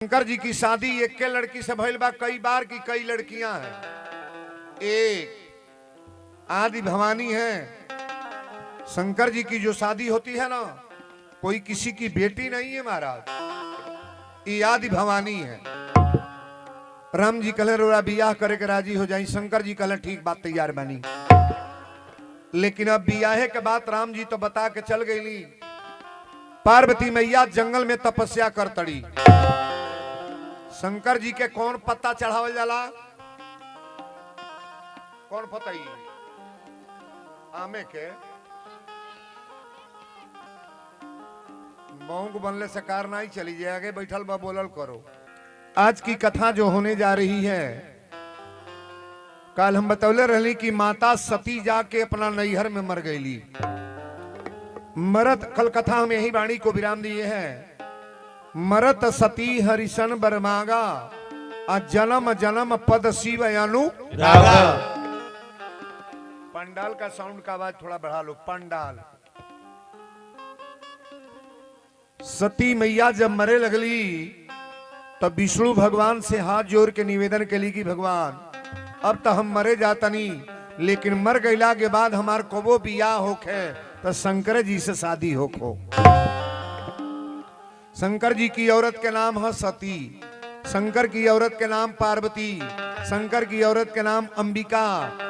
शंकर जी की शादी एक के लड़की से भइल बा, कई बार की कई लड़कियां हैं। एक आदि भवानी है। शंकर जी की जो शादी होती है ना, कोई किसी की बेटी नहीं है महाराज, ये आदि भवानी है। राम जी कहले रोरा बियाह करे के राजी हो जाई। शंकर जी कहले ठीक बात, तैयार बनी। लेकिन अब बियाहे के बाद राम जी तो बता के चल गई, पार्वती मैया जंगल में तपस्या कर तड़ी। शंकर जी के कौन पत्ता चढ़ावल जाला? कौन पतई? आमे के मौंग बनले से कार नहीं चली जाए, आगे बैठल बा बोलल करो। आज की कथा जो होने जा रही है, कल हम बतौले रहली कि माता सती जाके अपना नैहर में मर गईली। मरत कल कथा हम यही वाणी को विराम दिए हैं। मरत सती हरिशन बरमागा, जन्म जन्म पद शिव अनुरागा। पंडाल का साउंड का आवाज थोड़ा बढ़ा लो। पंडाल। सती मैया जब मरे लगली तब विष्णु भगवान से हाथ जोड़ के निवेदन के लिए कि भगवान अब तो हम मरे जातनी, लेकिन मर गईला के बाद हमार कबो बियाह होखे तो शंकर जी से शादी होखो। शंकर जी की औरत के नाम है सती, शंकर की औरत के नाम पार्वती, शंकर की औरत के नाम अंबिका,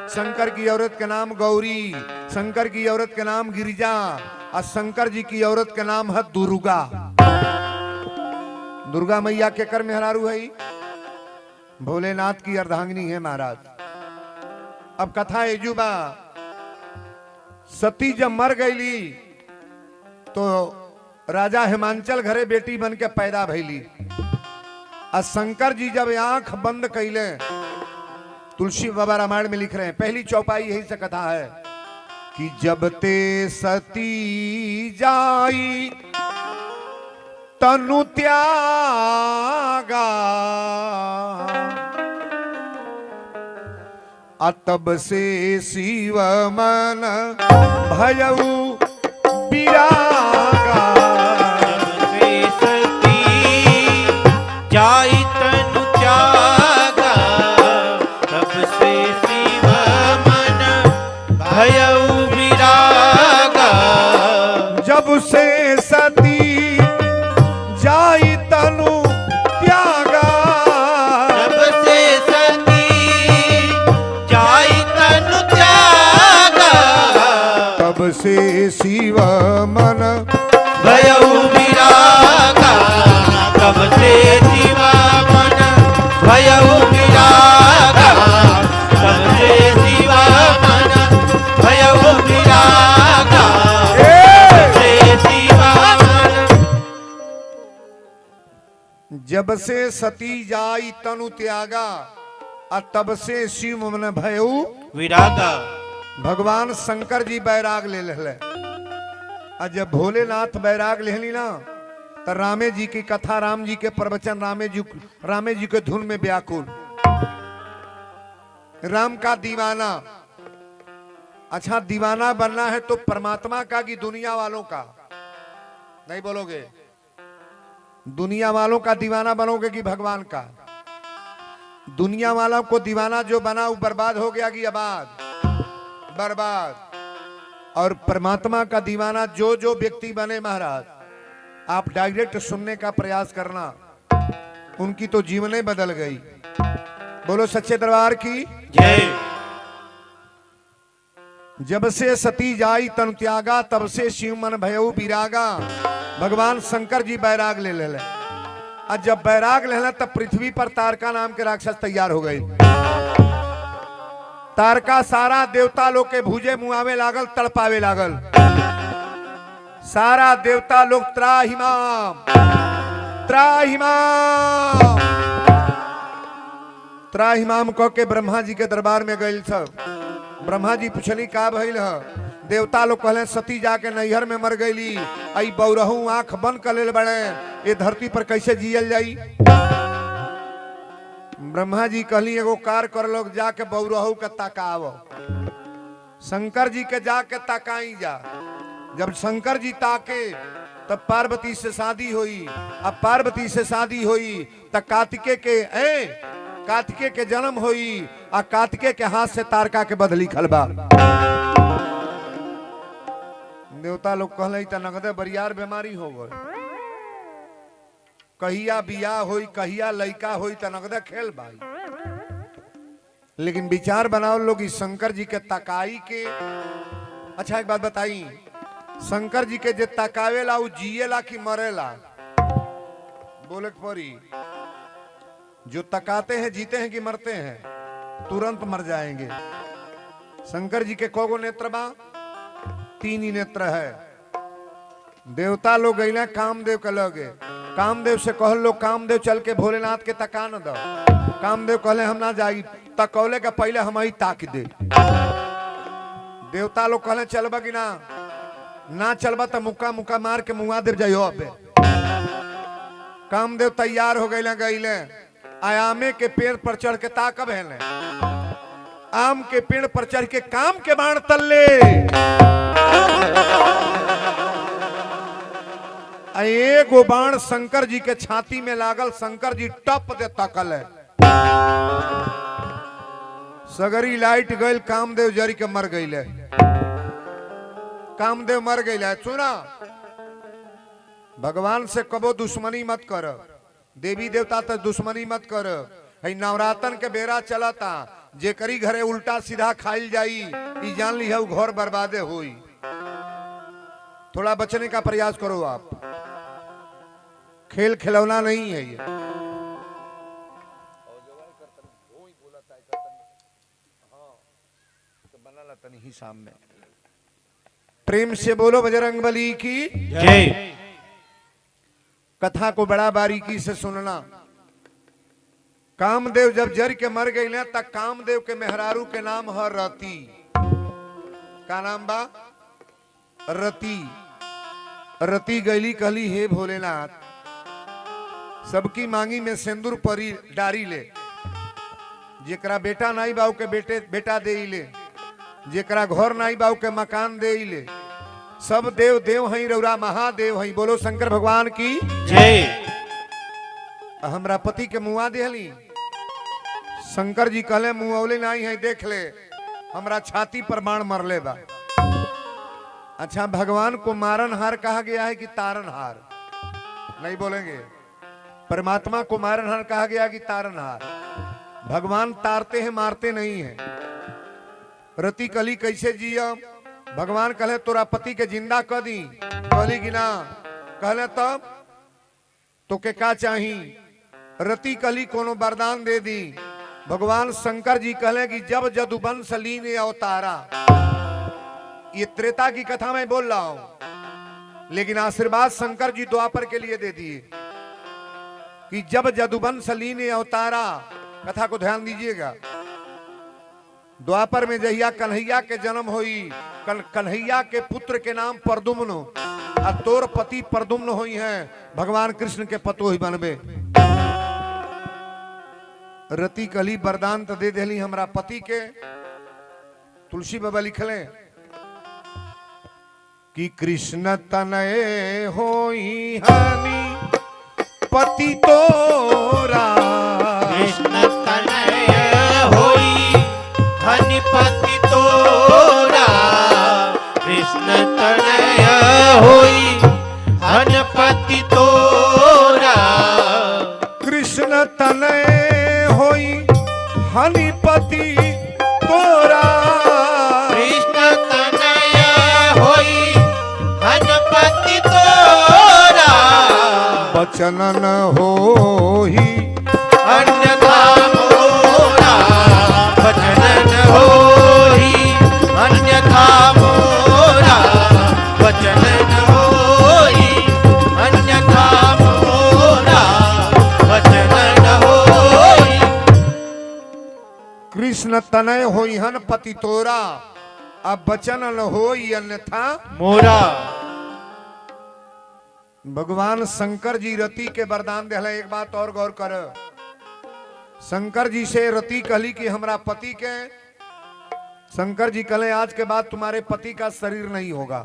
शंकर की औरत के नाम गौरी, शंकर की औरत के नाम गिरिजा, और शंकर जी की औरत के नाम है दुर्गा। दुर्गा मैया के कर मेहरारू है, भोलेनाथ की अर्धांगिनी है महाराज। अब कथा एजुबा, सती जब मर गईली तो राजा हिमांचल घरे बेटी बन के पैदा भइली। और शंकर जी जब आंख बंद कैले, तुलसी बाबा रामायण में लिख रहे हैं, पहली चौपाई यही से कथा है कि जब ते सती जाई तनु त्यागा, तब से शिव मन भयऊ विरागा। जाई तनु त्यागा, तब से शिव मन भयऊ विरागा। जब से सती जाई तनु त्यागा, जब से सती जाई तनु त्यागा, तब से शिव मन भयऊ विरागा। तब से शिव मन भयऊ विरागा, तब से शिव मन भयऊ विरागा। तब से शिव मन। जब से सती जाई तनु त्यागा, तब से शिव मन भयऊ विरागा। भगवान शंकर जी बैराग ले ले। जब भोलेनाथ बैराग लेहली ना, तो रामे जी की कथा, राम जी के प्रवचन, रामे जी के धुन में व्याकुल। राम का दीवाना। अच्छा, दीवाना बनना है तो परमात्मा का कि दुनिया वालों का? नहीं बोलोगे? दुनिया वालों का दीवाना बनोगे कि भगवान का? दुनिया वालों को दीवाना जो बना वो बर्बाद हो गया कि आबाद? बर्बाद। और परमात्मा का दीवाना जो जो व्यक्ति बने महाराज, आप डायरेक्ट सुनने का प्रयास करना, उनकी तो जीवने बदल गई। बोलो सच्चे दरबार की जय। जब से सती जाई तनु त्यागा, तब से शिव मन भयऊ विरागा। भगवान शंकर जी बैराग ले ले। और जब बैराग ले तब पृथ्वी पर तारका नाम के राक्षस तैयार हो गई। तारका सारा देवता लोग के भूजे मुआवे लागल, तड़पावे लागल। सारा देवता लोग त्राहिमाम त्राहिमाम त्राहिमाम कह के ब्रह्मा जी के दरबार में गए। सब ब्रह्मा जी पूछली का भइल है? देवता लोग कहले सती जाके नैहर में मर गईली, आई बौरहू आंख बंद कर ले बड़े, ये धरती पर कैसे जियल जाई? ब्रह्मा जी कहली एगो कार कर लोग, जाके बौरहू के ताकाव। शंकर जी के जाके ताकाई जा। जब शंकर जी ताके तब पार्वती से शादी हुई। अब पार्वती से शादी हुई तब कार्तिकेय के जन्म हुई और कार्तिकेय के हाथ से तारका के बदली खलबा। देवता लोग कहले त नगदे बरियार बीमारी हो गई, कहिया बियाह होई कहिया लइका होई त नगदे खेल भाई। लेकिन विचार बनाओ लोग इस शंकर जी के तकाई के। अच्छा एक बात बताई, शंकर जी के जे तकावेला उ जिएला कि मरेला? बोले परी जो तकाते हैं जीते हैं कि मरते हैं? तुरंत मर जाएंगे। शंकर जी के कोगो नेत्र बा? 3 ही नेत्र है। देवता लोग गईला कामदेव के लगे, कामदेव से कहल लो कामदेव चल के भोलेनाथ के तका न दो। कामदेव कहले हम ना जाई, तकौले के पहले हम ही ताक दे। देवता लोग कहले चलबा कि ना चलबा तो मुक्का मुक्का मार के मुआ देव जाइयो। अबे कामदेव तैयार हो गईले आयामे के पेड़ पर चढ़ के ताकब है। आम के पेड़ पर चढ़ के काम के बाण तल्ले एगो बाण शंकर जी के छाती में लागल। शंकर जी टप दे तकल है, सगरी लाइट गईल, कामदेव जरी के मर गईले। कामदेव मर गईले। सुना, भगवान से कबो दुश्मनी मत कर, देवी देवता तक दुश्मनी मत कर। नवरातन के बेरा चलता, जेकरी घरे उल्टा सीधा खाइल जाई ई जान ली है घर बर्बादे हुई। थोड़ा बचने का प्रयास करो आप, खेल खिलौना नहीं है ये। ही सामने प्रेम से बोलो बजरंगबली की जय। कथा को बड़ा बारीकी से सुनना। कामदेव जब जर के मर गई ना तब कामदेव के मेहरारू के नाम है रति। का नाम बा? रति। रति गईली कहली हे भोलेनाथ, सबकी मांगी में सिंदूर परी डारी ले। जेकरा बेटा नाई बाऊ के बेटा दे ले, जेकरा घर नाई बाऊ के मकान दे ले। सब देव देव हई, रौरा महादेव हई। बोलो शंकर भगवान की जय। हमरा पति के मुआ देहली। शंकर जी कहले मुआवले नहीं है, देख ले हमरा छाती पर बाण मरले बा। अच्छा, भगवान को मारनहार कहा गया है कि तारनहार? नहीं बोलेंगे। परमात्मा को मारनहार कहा गया कि तारनहार? भगवान तारते हैं, मारते नहीं है। रति कली कैसे जिया? भगवान कहले तोरा पति के जिंदा कर दी। कहली कि ना। कहले तब तो के का चाही? रति कली कोनो वरदान दे दी। भगवान शंकर जी कहले कि जब जदुवंश लीन अवतारा, ये त्रेता की कथा मैं बोल रहा हूं, लेकिन आशीर्वाद शंकर जी द्वापर के लिए दे दिए कि जब जदुवंश लीन अवतारा। कथा को ध्यान दीजिएगा। द्वापर में जहिया कन्हैया के जन्म हुई, कन्हैया के पुत्र के नाम प्रद्युम्न और तोर पति प्रद्युम्न हुई हैं, भगवान कृष्ण के पतोही बनबे। रति कली वरदान तो दे देली हमरा पति के। तुलसी बाबा लिखले कि कृष्ण तनय होई हनी पति तोरा। कृष्ण तनय होई हनिपति तोरा। कृष्ण तनय होई हनिपति तोरा। कृष्ण तनय होई हनिपति तोरा। कृष्ण तनय होई हनिपति तोरा। बचन न होई अन्यथा मोरा। बचन न होई अन्यथा मोरा। बचन न होई अन्यथा मोरा। बचन न होई। कृष्ण तनय होई हन पति तोरा, अब बचन न होई अन्यथा मोरा। भगवान शंकर जी रति के वरदान दिले। एक बात और गौर कर, शंकर जी से रति कहली कि हमरा पति के। शंकर जी कहले आज के बाद तुम्हारे पति का शरीर नहीं होगा,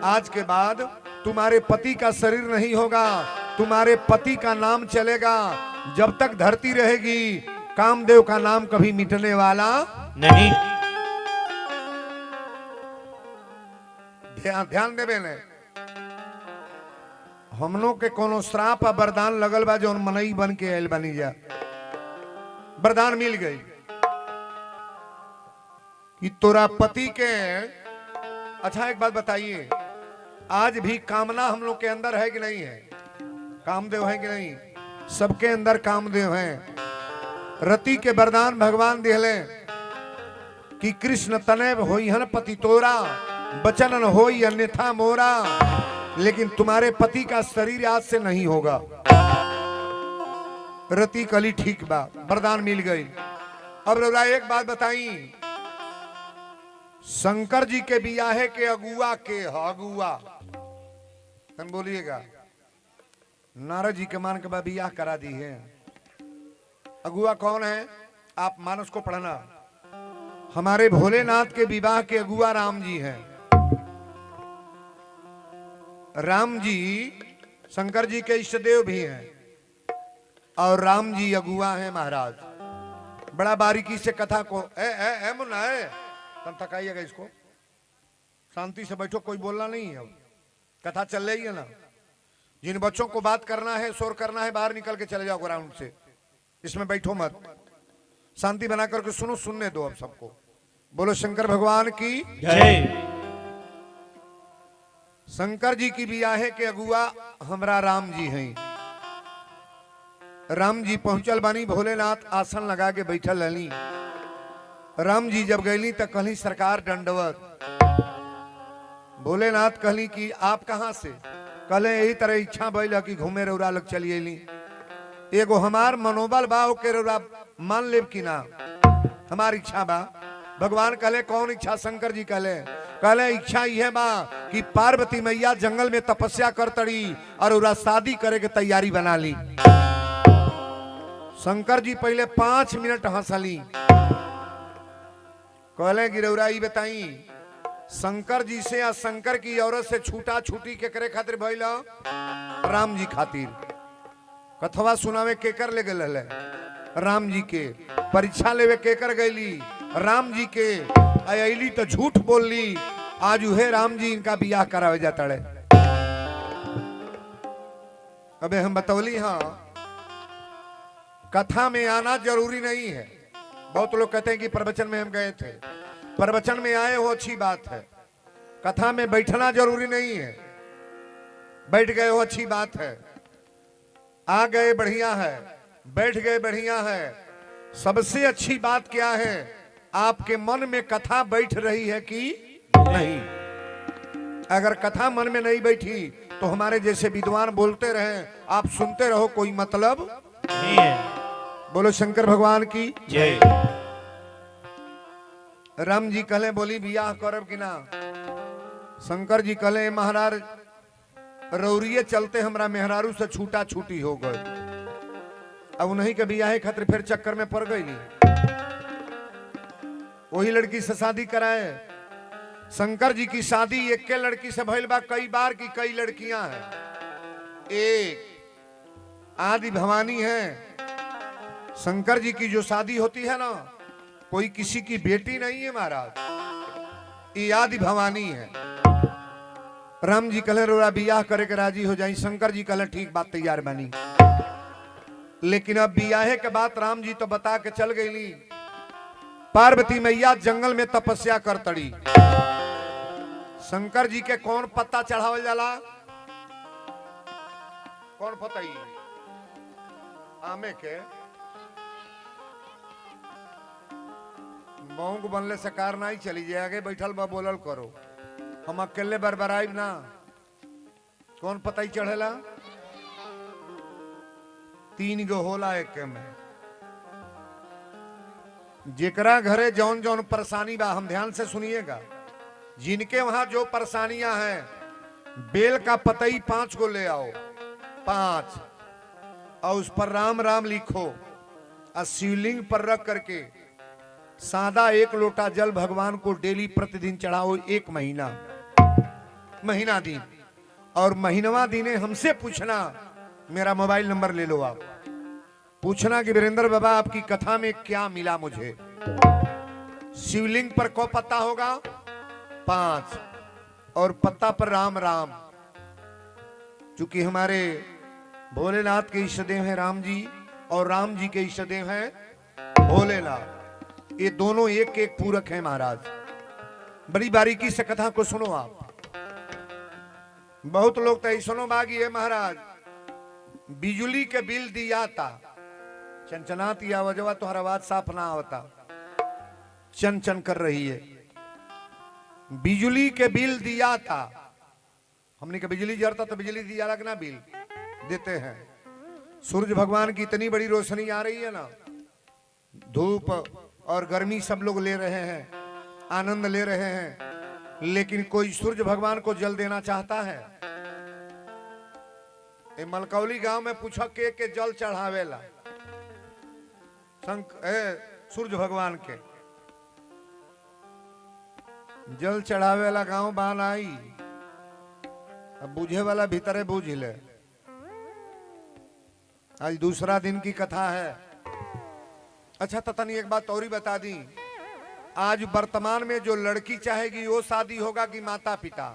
आज के बाद तुम्हारे पति का शरीर नहीं होगा, तुम्हारे पति का नाम चलेगा। जब तक धरती रहेगी कामदेव का नाम कभी मिटने वाला नहीं। ध्यान देवे ने हम लोग के कोनो श्राप आ वरदान लगल बा जो मनई बन के आयल बनी जा, वरदान मिल गई कि तोरा पति के। अच्छा एक बात बताइए, आज भी कामना हम लोग के अंदर है कि नहीं है? कामदेव है कि नहीं? सबके अंदर कामदेव हैं। रति के वरदान भगवान दिहले कि कृष्ण तने होइहन पति तोरा, बचन न होई अन्यथा मोरा। लेकिन तुम्हारे पति का शरीर आज से नहीं होगा। रति कली ठीक बा, वरदान मिल गई। अब रौरा एक बात बताई, शंकर जी के बियाहे के अगुआ के अगुआ तन बोलिएगा। नारद जी के मान के बाद बियाह करा दी है। अगुआ कौन है? आप मानस को पढ़ना। हमारे भोलेनाथ के विवाह के अगुआ राम जी हैं। राम जी शंकर जी के इष्टदेव भी हैं और राम जी अगुआ हैं महाराज। बड़ा बारीकी से कथा को ए मुन्ना है तब थकाइएगा इसको, शांति से बैठो, कोई बोलना नहीं है। अब कथा चल रही है ना। जिन बच्चों को बात करना है, शोर करना है, बाहर निकल के चले जाओ ग्राउंड से, इसमें बैठो मत, शांति बना करके सुनो, सुनने दो अब सबको। बोलो शंकर भगवान की जय। शंकर जी की बियाहे के अगुआ हमरा राम जी हैं। राम जी पहुंचल बानी, भोलेनाथ आसन लगा के बैठल रहली। राम जी जब गईली तो कहली सरकार दंडवत। भोलेनाथ कहली कि आप कहां से? कहले यही तरह इच्छा भइल कि घूमे रौरा लग चली अली। एगो हमार मनोबल बा के रौरा मान लेब कि ना, हमार इच्छा बा। भगवान कहले कौन इच्छा? शंकर जी कहले इच्छा यह बा कि पार्वती मैया जंगल में तपस्या कर तड़ी और उरा शादी करे के तैयारी बना ली। शंकर जी पहले 5 मिनट हंसली। कहले गिरौरा ई बताई, शंकर जी से या शंकर की औरत से छूटा छूटी के करे खातिर भइल? राम जी खातिर। कथवा सुनावे केकर ले गल? राम जी के। परीक्षा लेवे केकर गईली? राम जी के। अली तो झूठ बोलली। आज उहे राम जी इनका बियाह करावे जाता है। अबे हम बतौली, हाँ कथा में आना जरूरी नहीं है। बहुत लोग कहते हैं कि प्रवचन में हम गए थे, प्रवचन में आए हो अच्छी बात है, कथा में बैठना जरूरी नहीं है। बैठ गए हो अच्छी बात है, आ गए बढ़िया है, बैठ गए बढ़िया है। सबसे अच्छी बात क्या है? आपके मन में कथा बैठ रही है कि नहीं। अगर कथा मन में नहीं बैठी तो हमारे जैसे विद्वान बोलते रहे, आप सुनते रहो, कोई मतलब नहीं है। बोलो शंकर भगवान की जय। राम जी कहले बोली बियाह करब कि ना? शंकर जी कहले महाराज रौरिये चलते हमरा मेहरारू से छूटा छूटी हो गए। अब उन्हीं के बियाहे खातिर फिर चक्कर में पड़ गई। वही लड़की से शादी कराए। शंकर जी की शादी एक के लड़की से भइल बा, कई बार की कई लड़कियां हैं। एक आदि भवानी है। शंकर जी की जो शादी होती है ना, कोई किसी की बेटी नहीं है महाराज, ये आदि भवानी है। राम जी कहले रोरा बियाह करे के राजी हो जाई। शंकर जी कहले ठीक बात, तैयार बनी। लेकिन अब बियाहे के बाद राम जी तो बता के चल गईली, पार्वती मैया जंगल में तपस्या कर तड़ी। शंकर जी के कौन पत्ता चढ़ावल जाला? कौन पताई? आमे के। मऊंग बनले से कार नहीं चली जाए, आगे बैठल बा बोलल करो, हम अकेले बरबराइब ना। कौन पताई चढ़ेला? 3 गो होला एक में। जेकरा घरे जौन जौन परेशानी बा, हम ध्यान से सुनिएगा, जिनके वहां जो परेशानियां हैं, बेल का पतई 5 को ले आओ, 5, और उस पर राम राम लिखो और शिवलिंग पर रख करके सादा 1 लोटा जल भगवान को डेली प्रतिदिन चढ़ाओ, 1 महीना दिन। और महीनवा दिने हमसे पूछना, मेरा मोबाइल नंबर ले लो आप, पूछना कि वीरेंद्र बाबा आपकी कथा में क्या मिला मुझे। शिवलिंग पर को पत्ता होगा? 5, और पत्ता पर राम राम। चूंकि हमारे भोलेनाथ के इष्टदेव हैं राम जी और राम जी के इष्टदेव हैं भोलेनाथ, ये दोनों एक एक पूरक हैं महाराज। बड़ी बारीकी से कथा को सुनो आप। बहुत लोग तो सुनो बागी है महाराज, बिजली के बिल दिया था, चनचनाती आवाजवा, तुम्हारा आवाज साफ ना होता, चन चन कर रही है। बिजली के बिल दिया था, हमने कहा बिजली जरता तो बिजली दिया लगना बिल देते हैं। सूरज भगवान की इतनी बड़ी रोशनी आ रही है ना, धूप और गर्मी सब लोग ले रहे हैं, आनंद ले रहे हैं, लेकिन कोई सूरज भगवान को जल देना चाहता है? मलकौली गांव में पूछा के जल चढ़ावेला सूरज भगवान के जल चढ़ावेला गांव बान आई। अब बुझे वाला भीतरे बूझ ले। आज दूसरा दिन की कथा है। अच्छा ततनी एक बात और ही बता दी, आज वर्तमान में जो लड़की चाहेगी वो शादी होगा कि माता पिता,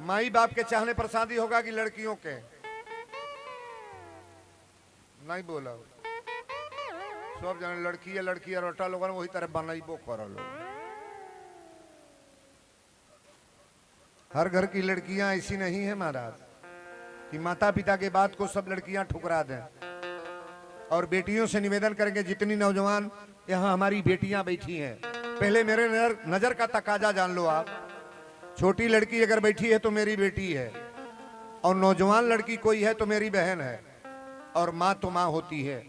माई बाप के चाहने पर शादी होगा कि लड़कियों के? नहीं बोला सब जाने लड़की है, लड़की रोटा लोग वही तरह बनइबो कर लो। हर घर की लड़कियां ऐसी नहीं है महाराज कि माता पिता के बात को सब लड़कियां ठुकरा दें। और बेटियों से निवेदन करेंगे, जितनी नौजवान यहाँ हमारी बेटियां बैठी हैं, पहले मेरे नजर का तकाजा जान लो आप। छोटी लड़की अगर बैठी है तो मेरी बेटी है, और नौजवान लड़की कोई है तो मेरी बहन है, और माँ तो माँ होती है।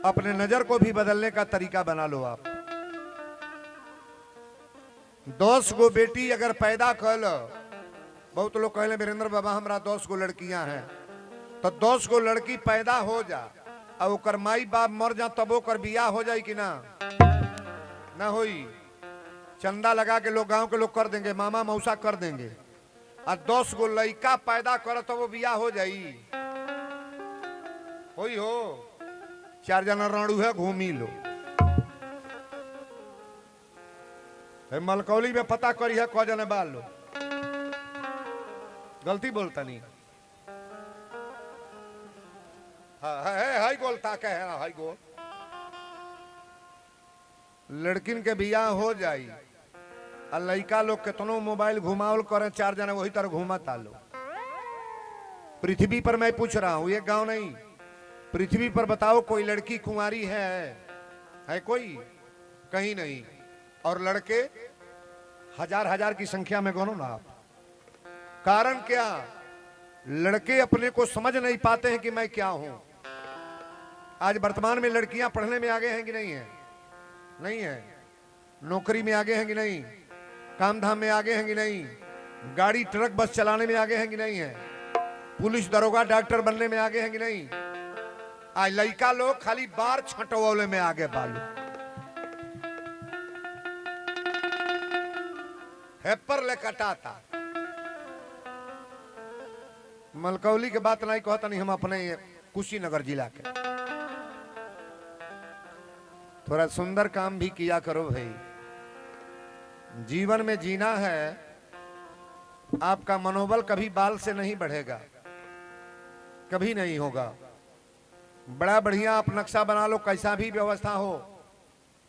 अपने नजर को भी बदलने का तरीका बना लो आप। 10 गो बेटी अगर पैदा कर लो, बहुत लोग कहले वीरेंद्र बाबा हमरा 10 गो लड़कियां हैं, तो 10 गो लड़की पैदा हो जा और ओकर माई बाप मर जा तब ओकर बियाह हो जाए कि ना? ना होई। चंदा लगा के लोग गांव के लोग कर देंगे, मामा मौसा कर देंगे, और 10 गो लड़का पैदा कर तो वो बियाह हो जाई? होई हो? 4 जना राणू है, घूमी लो। मलकौली में पता करी है को जने बाल लो। गलती बोलता नहीं। हाँ है हाई गोल ताके है ना, हाई गोल लड़किन के बियाह हो जाई, और लड़का लोग कितनो मोबाइल घुमावल करें, 4 जना वही तरह घुमाता लो। पृथ्वी पर मैं पूछ रहा हूं, ये गांव नहीं, पृथ्वी पर बताओ कोई लड़की कुंवारी है कोई? कहीं नहीं। और लड़के हजार हजार की संख्या में गनो ना आप। कारण क्या? लड़के अपने को समझ नहीं पाते हैं कि मैं क्या हूं। आज वर्तमान में लड़कियां पढ़ने में आगे हैं कि नहीं है? नहीं है। नौकरी में आगे हैं कि नहीं? काम धाम में आगे हैं कि नहीं? गाड़ी ट्रक बस चलाने में आगे हैं कि नहीं है? पुलिस दरोगा डॉक्टर बनने में आगे हैं कि नहीं? आज लड़का लोग खाली बार छटवाले में आगे बालू हेपर ले कटाता। मलकौली के बात नहीं कहता नहीं, हम अपने कुशीनगर जिला के थोड़ा सुंदर काम भी किया करो भाई। जीवन में जीना है, आपका मनोबल कभी बाल से नहीं बढ़ेगा, कभी नहीं होगा। बड़ा बढ़िया आप नक्शा बना लो, कैसा भी व्यवस्था हो,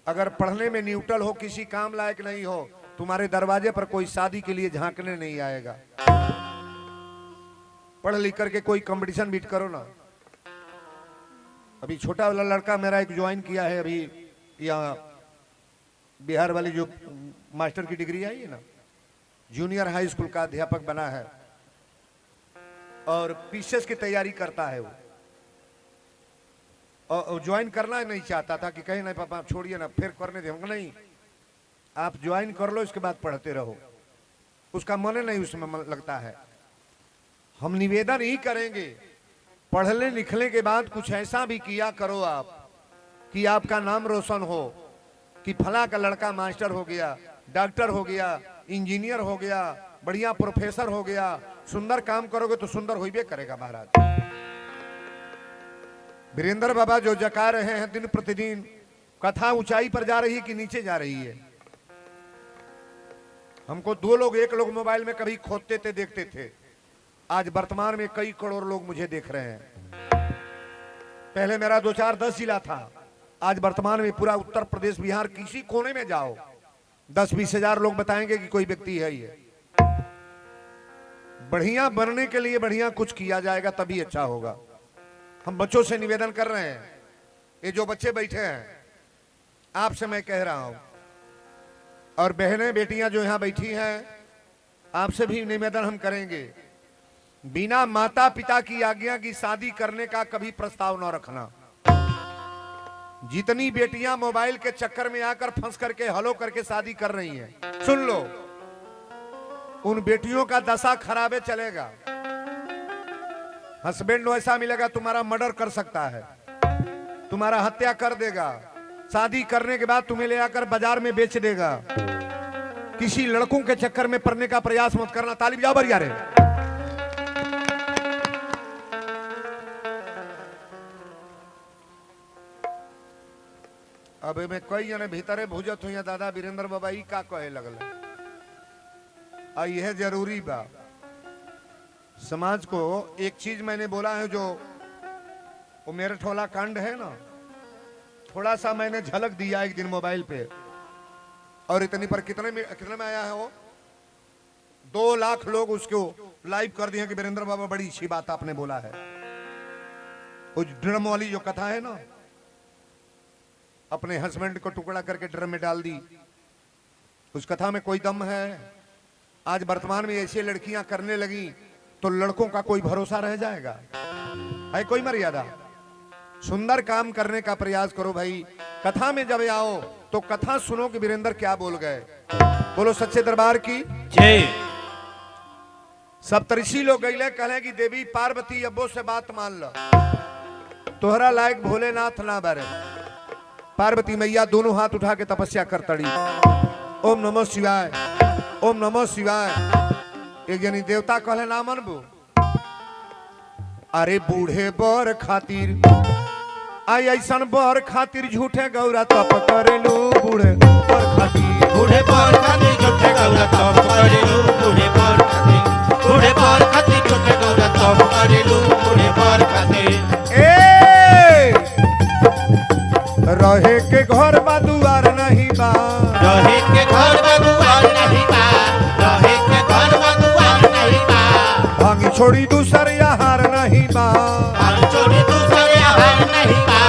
अगर पढ़ने में न्यूट्रल हो, किसी काम लायक नहीं हो, तुम्हारे दरवाजे पर कोई शादी के लिए झांकने नहीं आएगा। पढ़ लिख करके कोई कंपटीशन बीट करो ना। अभी छोटा वाला लड़का मेरा एक ज्वाइन किया है अभी, यहाँ बिहार वाली जो मास्टर की डिग्री आई है ना, जूनियर हाई स्कूल का अध्यापक बना है, और पीसीएस की तैयारी करता है वो। और ज्वाइन करना नहीं चाहता था कि कहीं नहीं पापा छोड़िए ना, फिर करने दे। नहीं, आप ज्वाइन कर लो, इसके बाद पढ़ते रहो। उसका मन नहीं उसमें लगता है। हम निवेदन ही करेंगे, पढ़ने लिखने के बाद कुछ ऐसा भी किया करो आप कि आपका नाम रोशन हो, कि फला का लड़का मास्टर हो गया, डॉक्टर हो गया, इंजीनियर हो गया, बढ़िया प्रोफेसर हो गया, सुंदर काम करोगे तो सुंदर होइबे करेगा महाराज। वीरेंद्र बाबा जो जका रहे हैं दिन प्रतिदिन, कथा ऊंचाई पर जा रही है कि नीचे जा रही है? हमको दो लोग, एक लोग मोबाइल में कभी खोदते थे, देखते थे। आज वर्तमान में कई करोड़ लोग मुझे देख रहे हैं। पहले मेरा 2 4 10 जिला था, आज वर्तमान में पूरा उत्तर प्रदेश बिहार किसी कोने में जाओ 10-20 हजार लोग बताएंगे कि कोई व्यक्ति है ये। बढ़िया बनने के लिए बढ़िया कुछ किया जाएगा तभी अच्छा होगा। हम बच्चों से निवेदन कर रहे हैं, ये जो बच्चे बैठे हैं आपसे मैं कह रहा हूं, और बहनें बेटियां जो यहां बैठी हैं आपसे भी निवेदन हम करेंगे, बिना माता पिता की आज्ञा की शादी करने का कभी प्रस्ताव न रखना। जितनी बेटियां मोबाइल के चक्कर में आकर फंस करके हलो करके शादी कर रही हैं, सुन लो, उन बेटियों का दशा खराबे चलेगा। हस्बैंड ऐसा मिलेगा तुम्हारा मर्डर कर सकता है, तुम्हारा हत्या कर देगा, शादी करने के बाद तुम्हें ले आकर बाजार में बेच देगा। किसी लड़कों के चक्कर में पड़ने का प्रयास मत करना। ताली बजाओ बढ़िया रे। अबे में कई जने भीतरे भुजत हुई दादा वीरेंद्र बाबा ई का कहे लगल, आ यह जरूरी बा समाज को। एक चीज मैंने बोला है, जो वो मेरे ठोला कांड है ना, थोड़ा सा मैंने झलक दिया एक दिन मोबाइल पे, और इतनी पर कितने में आया है वो? 2 लाख लोग उसको लाइव कर दिए कि वीरेंद्र बाबा बड़ी अच्छी बात आपने बोला है। वो ड्रम वाली जो कथा है ना, अपने हस्बैंड को टुकड़ा करके ड्रम में डाल दी, उस कथा में कोई दम है? आज वर्तमान में ऐसी लड़कियां करने लगी तो लड़कों का कोई भरोसा रह जाएगा? है कोई मर्यादा? सुंदर काम करने का प्रयास करो भाई। कथा में जब आओ तो कथा सुनो कि वीरेंद्र क्या बोल गए। बोलो सच्चे दरबार की जय। सप्तऋषि लोग गईले, कहले कि देवी पार्वती अब्बो से बात मान लो, तोहरा लायक भोलेनाथ ना बारे। पार्वती मैया दोनों हाथ उठा के तपस्या कर तड़ी, ओम नमो शिवाय, ओम नमो शिवाय। एक जनी देवता कहले ना मनबू, अरे बूढ़े बर खातिर आई ऐसन बर खातिर झूठे गौरा तप करेलू। बूढ़े बर खातिर, बूढ़े बर खातिर झूठे गौरा तप करेलू। बूढ़े बर खातिर झूठे गौरा तप करेलू। बूढ़े बर खातिर रहे के घर बा दुआर नहीं बा, रहे के घर बा दुआर नहीं बा, रहे के घर बा दुआर नहीं बा। भांगी छोड़ी दूसर यार नहीं बा, भांग छोड़ी दूसर यार नहीं बा,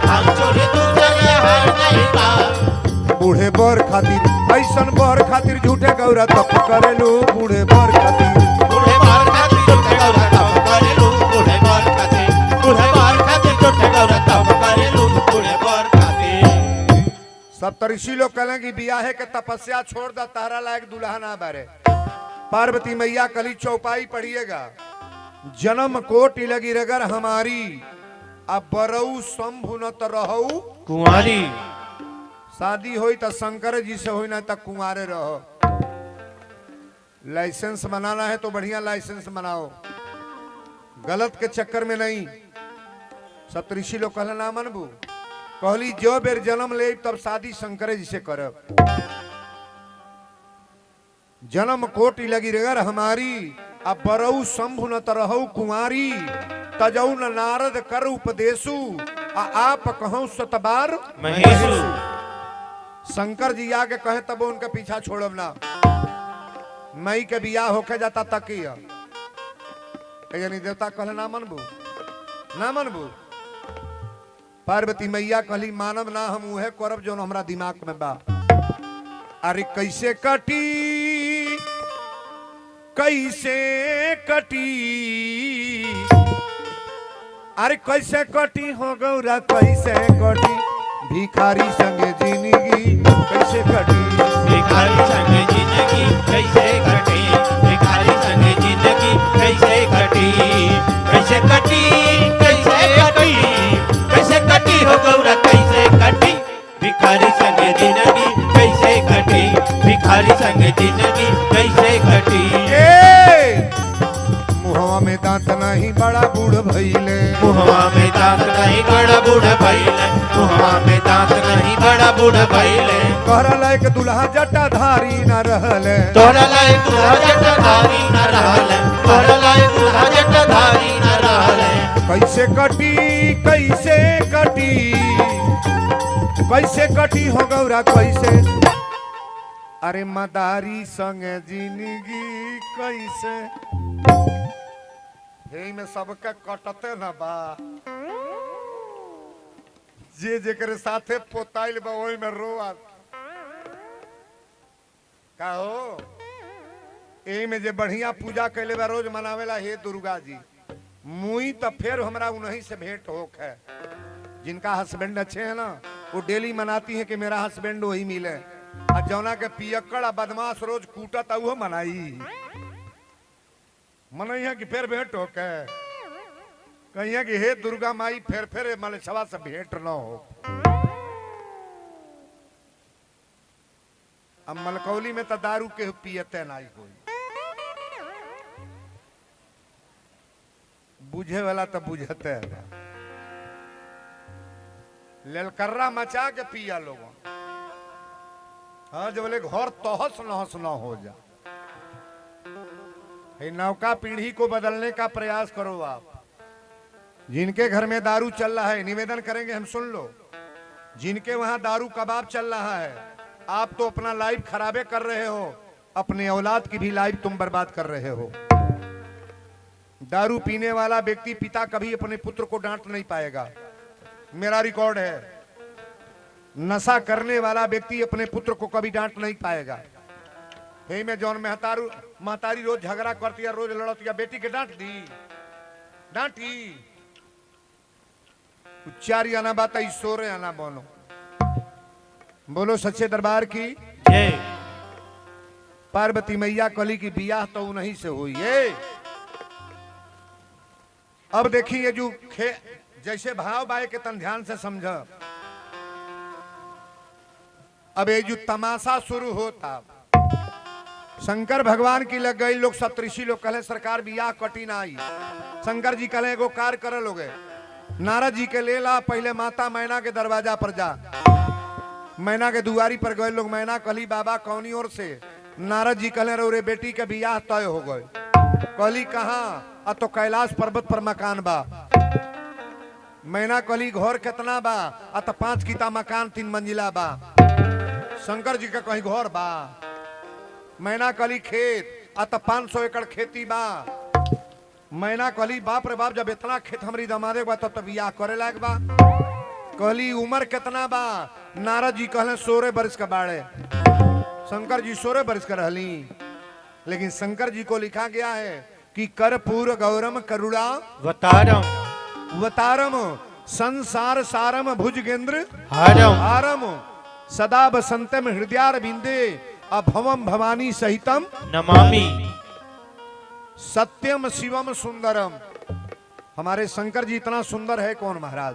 भांग छोड़ी दूसर यार नहीं बा। बूढ़े बर खातिर ऐसन बर खातिर झूठे गौरा तप करेलू। बूढ़े बर खातिर, बूढ़े बर खातिर झूठे गौरा तप करेलू। बूढ़े बर खातिर, बूढ़े बर खातिर झूठे गौरा तप करेलू। बूढ़े बर खातिर। सप्तऋषि लोग कहले कि बियाहे के तपस्या छोड़ दा, तारा लायक दुल्हा ना बारे। पार्वती मैया कली चौपाई पढ़िएगा, जन्म कोटि लगी रगर हमारी, अब बरऊ शंभु न त रहू कुंवारी। शादी होई तो शंकर जी से होई ना तो कुंवारे रहो। लाइसेंस बनाना है तो बढ़िया लाइसेंस बनाओ, गलत के चक्कर में नहीं। सप्तऋषि लोग कहले ना मनबू, कहली जो बेर जन्म ले तब शादी शंकर जी से करब। जन्म कोटि लगी रगर हमारी, अब बरऊ शंभु न तरहु कुंवारी। तजऊ न नारद कर उपदेशु, आप कहूं सतबार महेशु। शंकर जी आके कहे तब उनका पीछा छोड़ब ना। मई के बियाह होके जाता तकिया, यानी देवता कहले ना मनबू, ना मनबू। पार्वती मैया कहली मानव ना, हम उहे करब जो हमरा दिमाग में बा। अरे कैसे कटी, कैसे कटी, अरे कैसे कटी हो गौरा कैसे कटी, भिखारी संगे जिंदगी कैसे कटी। भिखारी संगे जिंदगी कैसे कटी, भिखारी संगे जिंदगी कैसे कटी। कैसे कटी, कैसे कटी, कैसे कटी हो गौरा कैसे कटी। भिखारी संगे जिंदगी कैसे कटी, भिखारी संगे जिंदगी कैसे कटी। मुहवा में दांत नहीं बड़ा बूढ़ भइले मुहवा में दांत नहीं बड़ा बूढ़ भइले तोहरा लायक दुल्हा जटाधारी न रहले तोहरा लायक दूल्हा जटाधारी न रहले तोहरा लायक दूल्हा जटाधारी न रहले कैसे कटी कैसे कटी हो गौरा कैसे अरे मदारी संग जिंदगी कैसे हे में सबके कटते न बा जे जेकरे साथे पोताइल बा ओई में रोआ का हो एही में जे बढ़िया पूजा कैले बा रोज मनावेला हे दुर्गा जी मुई तो फिर हमरा उन्हीं से भेंट होक है जिनका हस्बैंड अच्छे है ना वो डेली मनाती है कि मेरा हस्बैंड वही मिले और जौना के पियक्कड़ बदमाश रोज कूटत वो मनाई मनई है कि फिर भेंट होक है कही है कि हे दुर्गा माई फिर मलछवा से भेंट न हो। अब मलकौली में तो दारू के पियते नहीं कोई बुझे वाला तो बुझते है ललकर्रा मचा के पिया लोगों हाँ जब बोले घर तहस नहस न हो जा नौका पीढ़ी को बदलने का प्रयास करो आप जिनके घर में दारू चल रहा है निवेदन करेंगे हम सुन लो जिनके वहां दारू कबाब चल रहा है आप तो अपना लाइफ खराबे कर रहे हो अपने औलाद की भी लाइफ तुम बर्बाद कर रहे हो। दारू पीने वाला व्यक्ति पिता कभी अपने पुत्र को डांट नहीं पाएगा मेरा रिकॉर्ड है नशा करने वाला व्यक्ति अपने पुत्र को कभी डांट नहीं पाएगा। हे में जौन महतारी रोज झगड़ा करती है रोज लड़ती है बेटी के डांट दी डांटी उच्चारी आना बात ईश्वर आना बोलो बोलो सच्चे दरबार की जय पार्वती मैया कली की बियाह तो उन्हीं से हुई है। अब देखिए जो जैसे भाव बाए के तन ध्यान से समझ अब ये जो तमाशा शुरू होता शंकर भगवान की लग गई लोग सप्तऋषि लोग कहले सरकार बियाह कटी ना आई शंकर जी कहले एगो कार्य कर लोगे नारद जी के ले ला पहले माता मैना के दरवाजा पर जा मैना के दुआरी पर गए लोग मैना कहली बाबा कौनी ओर से नारद जी कहले रे बेटी के बियाह तय हो गए कहली कहाँ तो कैलाश पर्वत पर मकान बा मैना कहली घर कितना बा तो 5 किता मकान 3 मंजिला बा शंकर जी का कहीं घर बा मैना कहली खेत तो 500 एकड़ खेती बा मैना कहली बाप रे बाप जब इतना खेत हमारी दमादे बा तब तो बियाह करे लायक बा कहली उम्र कितना बा नारद जी कहले 16 वर्ष का बाड़े शंकर जी 16 वर्ष का रहली लेकिन शंकर जी को लिखा गया है कि कर्पूर गौरम करुणा वतारम संसार सारम भुजगेंद्र हारम सदा बसंतम हृदयार बिंदे अभवम भवानी सहितम नमामि सत्यम शिवम सुंदरम। हमारे शंकर जी इतना सुंदर है कौन महाराज